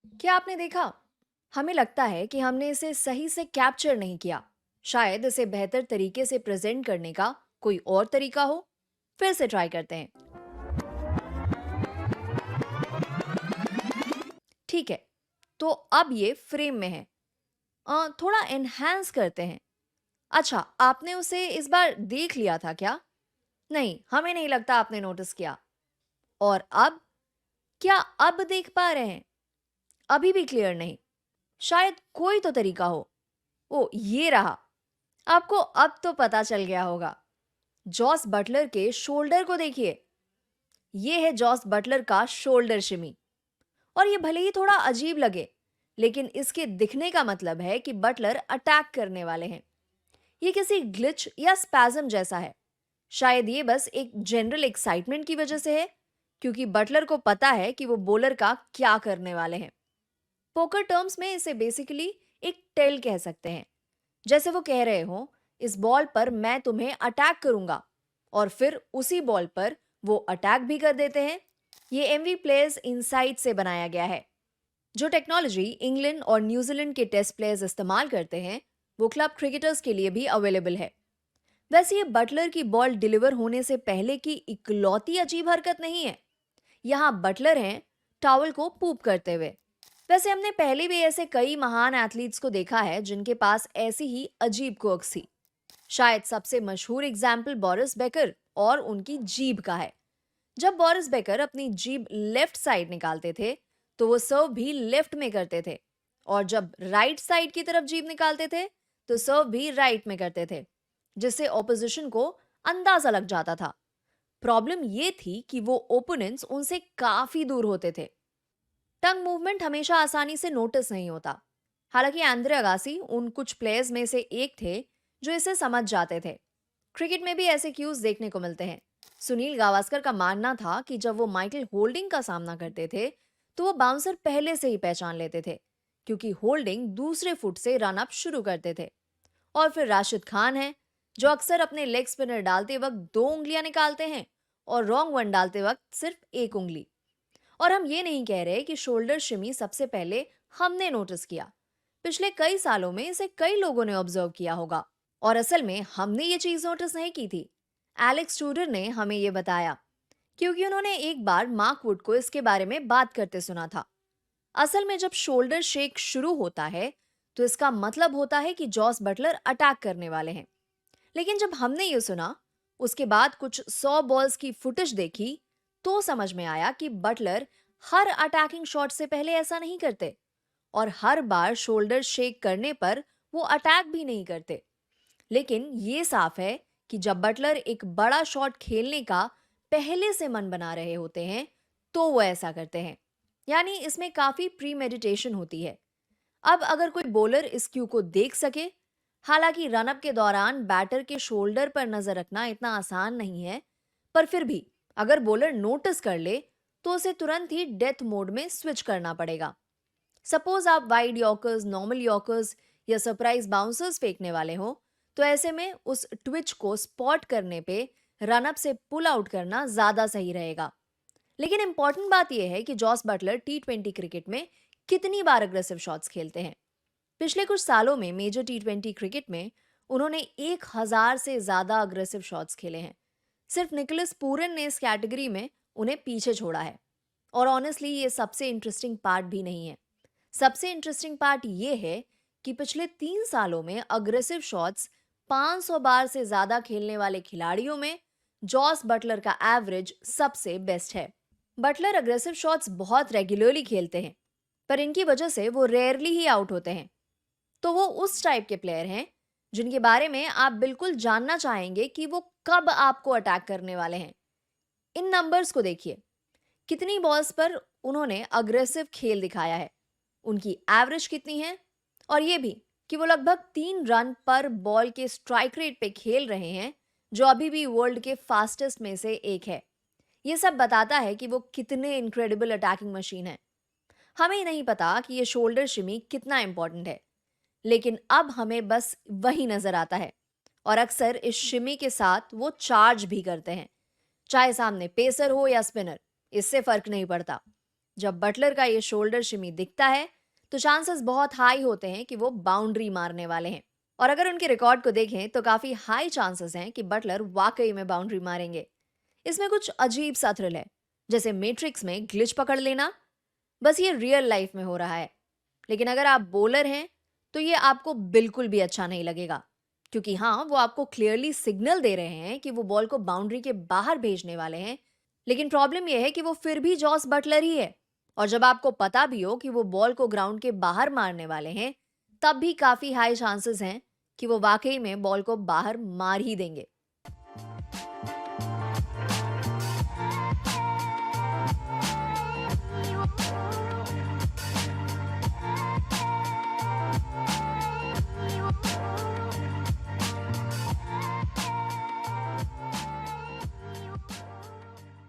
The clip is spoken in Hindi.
क्या आपने देखा? हमें लगता है कि हमने इसे सही से कैप्चर नहीं किया। शायद इसे बेहतर तरीके से प्रेजेंट करने का कोई और तरीका हो। फिर से ट्राई करते हैं। ठीक है, तो अब ये फ्रेम में है। थोड़ा एनहांस करते हैं। अच्छा, आपने उसे इस बार देख लिया था क्या? नहीं, हमें नहीं लगता आपने नोटिस किया। और अब? क्या अब देख पा रहे हैं? अभी भी क्लियर नहीं। शायद कोई तो तरीका हो। ओ, ये रहा। आपको अब तो पता चल गया होगा। जॉस बटलर के शोल्डर को देखिए। ये है जॉस बटलर का शोल्डर शिमी। और ये भले ही थोड़ा अजीब लगे, लेकिन इसके दिखने का मतलब है कि बटलर अटैक करने वाले हैं। ये किसी ग्लिच या स्पैज़म जैसा है। शायद ये बस एक जनरल एक्साइटमेंट की वजह से है, क्योंकि बटलर को पता है कि वो बॉलर का क्या करने वाले हैं। पोकर टर्म्स में इसे बेसिकली एक टेल कह सकते हैं। जैसे वो कह रहे हो, इस बॉल पर मैं तुम्हें अटैक करूंगा, और फिर उसी बॉल पर वो अटैक भी कर देते हैं। ये एमवी प्लेयर्स इनसाइट से बनाया गया है। जो टेक्नोलॉजी इंग्लैंड और न्यूजीलैंड के टेस्ट प्लेयर्स इस्तेमाल करते हैं, वो क्लब क्रिकेटर्स के लिए भी अवेलेबल है। वैसे ये बटलर की बॉल डिलीवर होने से पहले की इकलौती अजीब हरकत नहीं है। यहाँ बटलर हैं टॉवल को पूप करते हुए। वैसे हमने पहले भी ऐसे कई महान एथलीट्स को देखा है जिनके पास ऐसी ही अजीब क्वर्क्स थी। शायद सबसे मशहूर एग्जाम्पल बोरिस बेकर और उनकी जीभ का है। जब बोरिस बेकर अपनी जीभ लेफ्ट साइड निकालते थे, तो वो सर्व भी लेफ्ट में करते थे। और जब राइट साइड की तरफ जीभ निकालते थे, तो सर्व भी राइट में करते थे, जिससे ऑपोजिशन को अंदाजा लग जाता था। प्रॉब्लम ये थी कि वो ओपोनेंट्स उनसे काफी दूर होते थे। टंग मूवमेंट हमेशा आसानी से नोटिस नहीं होता। हालांकि एंड्रे अगासी उन कुछ प्लेयर्स में से एक थे जो इसे समझ जाते थे। क्रिकेट में भी ऐसे क्यूज देखने को मिलते हैं। सुनील गावस्कर का मानना था कि जब वो माइकल होल्डिंग का सामना करते थे, तो वो बाउंसर पहले से ही पहचान लेते थे, क्योंकि होल्डिंग दूसरे फुट से रन अप शुरू करते थे। और फिर राशिद खान है, जो अक्सर अपने लेग स्पिनर डालते वक्त दो उंगलियां निकालते हैं और रॉन्ग वन डालते वक्त सिर्फ एक उंगली। और हम ये नहीं कह रहे कि शोल्डर शिमी सबसे पहले हमने नोटिस किया। पिछले कई सालों में इसे कई लोगों ने ऑब्जर्व किया होगा, और असल में हमने ये चीज नोटिस नहीं की थी। एलेक्स टूडर ने हमें ये बताया, क्योंकि उन्होंने एक बार मार्क वुड को इसके बारे में बात करते सुना था। असल में जब शोल्डर शेक शुरू होता है, तो इसका मतलब होता है कि जॉस बटलर अटैक करने वाले हैं। लेकिन जब हमने ये सुना, उसके बाद कुछ 100 बॉल्स की फुटेज देखी, तो समझ में आया कि बटलर हर अटैकिंग शॉट से पहले ऐसा नहीं करते, और हर बार शोल्डर शेक करने पर वो अटैक भी नहीं करते। लेकिन ये साफ है कि जब बटलर एक बड़ा शॉट खेलने का पहले से मन बना रहे होते हैं, तो वो ऐसा करते हैं। यानी इसमें काफी प्री मेडिटेशन होती है। अब अगर कोई बॉलर इस क्यू को देख सके, हालांकि रनअप के दौरान बैटर के शोल्डर पर नजर रखना इतना आसान नहीं है, पर फिर भी अगर बॉलर नोटिस कर ले, तो उसे तुरंत ही डेथ मोड में स्विच करना पड़ेगा। सपोज आप वाइड यॉर्कर्स, नॉर्मल यॉर्कर्स या सरप्राइज बाउंसर्स फेंकने वाले हो, तो ऐसे में उस ट्विच को स्पॉट करने पे रनअप से पुल आउट करना ज्यादा सही रहेगा। लेकिन इंपॉर्टेंट बात यह है कि जॉस बटलर टी20 क्रिकेट में कितनी बार अग्रेसिव शॉट्स खेलते हैं। पिछले कुछ सालों में मेजर टी20 क्रिकेट में उन्होंने 1000 से ज्यादा अग्रेसिव शॉट्स खेले हैं। सिर्फ निकोलस पूरन ने इस कैटेगरी में उन्हें पीछे छोड़ा है। और ऑनेस्टली ये सबसे इंटरेस्टिंग पार्ट भी नहीं है। सबसे इंटरेस्टिंग पार्ट ये है कि पिछले 3 सालों में अग्रेसिव शॉट्स 500 बार से ज्यादा खेलने वाले खिलाड़ियों में जॉस बटलर का एवरेज सबसे बेस्ट है। बटलर अग्रेसिव शॉट्स बहुत रेगुलरली खेलते हैं, पर इनकी वजह से वो रेयरली ही आउट होते हैं। तो वो उस टाइप के प्लेयर हैं जिनके बारे में आप बिल्कुल जानना चाहेंगे कि वो कब आपको अटैक करने वाले हैं। इन नंबर्स को देखिए, कितनी बॉल्स पर उन्होंने अग्रेसिव खेल दिखाया है, उनकी एवरेज कितनी है, और ये भी कि वो लगभग 3 रन पर बॉल के स्ट्राइक रेट पे खेल रहे हैं, जो अभी भी वर्ल्ड के फास्टेस्ट में से एक है। ये सब बताता है कि वो कितने इनक्रेडिबल अटैकिंग मशीन है। हमें नहीं पता कि ये शोल्डर शिमी कितना इंपॉर्टेंट है, लेकिन अब हमें बस वही नजर आता है। और अक्सर इस शिमी के साथ वो चार्ज भी करते हैं, चाहे सामने पेसर हो या स्पिनर, इससे फर्क नहीं पड़ता। जब बटलर का ये शोल्डर शिमी दिखता है, तो चांसेस बहुत हाई होते हैं कि वो बाउंड्री मारने वाले हैं। और अगर उनके रिकॉर्ड को देखें तो काफी हाई चांसेस हैं कि बटलर वाकई में बाउंड्री मारेंगे। इसमें कुछ अजीब सा थ्रिल है, जैसे मैट्रिक्स में ग्लिच पकड़ लेना। बस ये रियल लाइफ में हो रहा है। लेकिन अगर आप बॉलर हैं, तो ये आपको बिल्कुल भी अच्छा नहीं लगेगा, क्योंकि हाँ, वो आपको क्लियरली सिग्नल दे रहे हैं कि वो बॉल को बाउंड्री के बाहर भेजने वाले हैं। लेकिन प्रॉब्लम ये है कि वो फिर भी जॉस बटलर ही है। और जब आपको पता भी हो कि वो बॉल को ग्राउंड के बाहर मारने वाले हैं, तब भी काफी हाई चांसेस हैं कि वो वाकई में बॉल को बाहर मार ही देंगे।